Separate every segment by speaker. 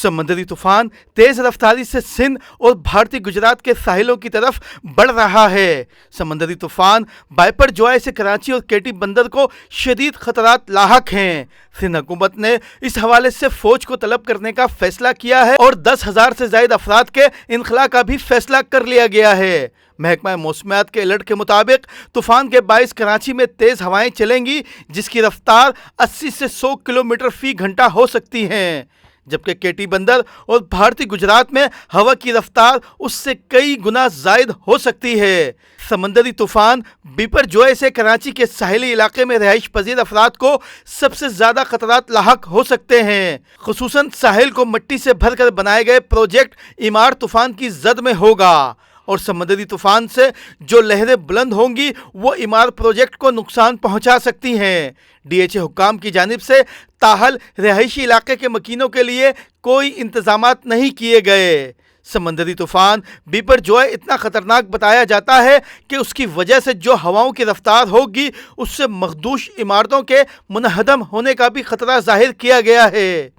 Speaker 1: समुद्री तूफान तेज रफ्तारी से सिंध और भारतीय गुजरात के साहिलों की तरफ बढ़ रहा है। समुद्री तूफान बाइपरजॉय से कराची और केटी बंदर को शदीद खतरात लाहक हैं। सिंध हुकूमत ने इस हवाले से फौज को तलब करने का फैसला किया है और 10,000 से ज्यादा अफराद के इनखला का भी फैसला कर लिया गया है। महकमा मौसमियात के अलर्ट के मुताबिक तूफान के बाइस कराची में तेज हवाएं चलेंगी, जिसकी रफ्तार 80 से 100 किलोमीटर फी घंटा हो सकती हैं, जबकि केटी बंदर और भारतीय गुजरात में हवा की रफ्तार उससे कई गुना जायद हो सकती है। समंदरी तूफान बिपरजॉय से कराची के साहिली इलाके में रहाइश पजीर अफराद को सबसे ज्यादा खतरात लाहक हो सकते हैं। खुसूसन साहिल को मिट्टी से भरकर बनाए गए प्रोजेक्ट इमार तूफान की जद में होगा और समुद्री तूफान से जो लहरें बुलंद होंगी वो इमार प्रोजेक्ट को नुकसान पहुंचा सकती हैं। DHA हुक्काम की जानिब से ताहल रहायशी इलाके के मकीनों के लिए कोई इंतजामात नहीं किए गए। समुद्री तूफान बिपरजॉय इतना खतरनाक बताया जाता है कि उसकी वजह से जो हवाओं की रफ्तार होगी उससे मखदूश इमारतों के मुनहदम होने का भी खतरा जाहिर किया गया है।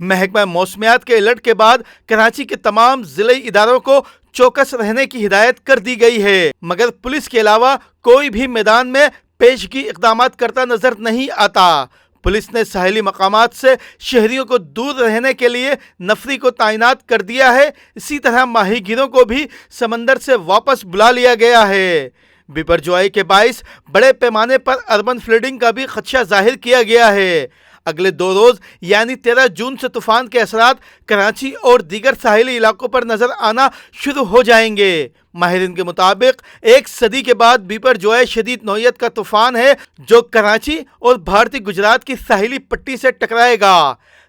Speaker 1: महकमा मौसमियात के अलर्ट के बाद कराची के तमाम जिले इदारों को चौकस रहने की हिदायत कर दी गई है, मगर पुलिस के अलावा कोई भी मैदान में पेशगी इक़दामात करता नजर नहीं आता। पुलिस ने साहिली मकामात से शहरियों को दूर रहने के लिए नफरी को तैनात कर दिया है। इसी तरह माहीगीरों को भी समंदर से वापस बुला लिया गया है। बिपरजॉय के बाइस बड़े पैमाने पर अर्बन फ्लडिंग का भी खदशा जाहिर किया गया है। अगले 2 रोज यानी 13 जून से तूफान के असरात कराची और दीगर साहिली इलाकों पर नजर आना शुरू हो जाएंगे। माहिरीन के मुताबिक 1 सदी के बाद बिपरजॉय शदीद नौयत का तूफान है जो कराची और भारतीय गुजरात की साहिली पट्टी से टकराएगा।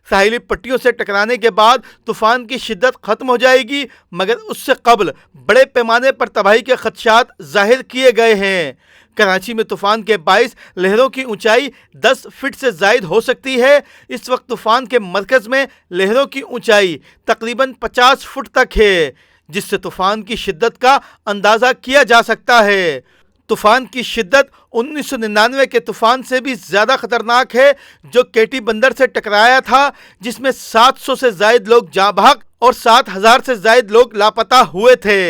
Speaker 1: साहिली पट्टियों से टकराने के बाद तूफान की शिद्दत खत्म हो जाएगी, मगर उससे कबल बड़े पैमाने पर तबाही के खदशात जाहिर किए गए हैं। कराची में तूफान के बाइस लहरों की ऊंचाई 10 फीट से जायद हो सकती है। इस वक्त तूफान के मरकज़ में लहरों की ऊंचाई तकरीबन 50 फुट तक है, जिससे तूफान की शिद्दत का अंदाज़ा किया जा सकता है। तूफान की शिद्दत 1999 के तूफान से भी ज़्यादा खतरनाक है जो केटी बंदर से टकराया था, जिसमें 700 से जायद लोग जाँ बहक और 7,000 से जायद लोग लापता हुए थे।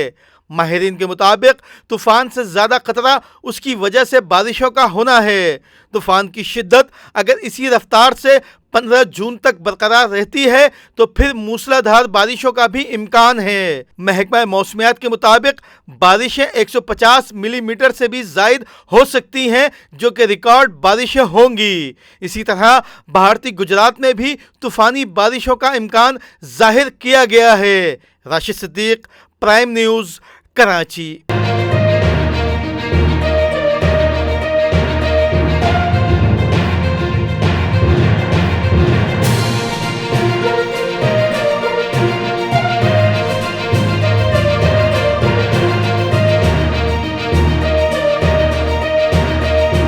Speaker 1: माहिरीन के मुताबिक तूफान से ज़्यादा खतरा उसकी वजह से बारिशों का होना है। तूफान की शिद्दत अगर इसी रफ्तार से 15 जून तक बरकरार रहती है तो फिर मूसलाधार बारिशों का भी इम्कान है। महकमा मौसमियात के मुताबिक बारिशें 150 मिलीमीटर से भी ज़ायद हो सकती हैं, जो कि रिकॉर्ड बारिशें होंगी। इसी तरह भारतीय गुजरात में भी तूफ़ानी बारिशों का इम्कान जाहिर किया गया है। Rashid Siddique, prime news, Karachi.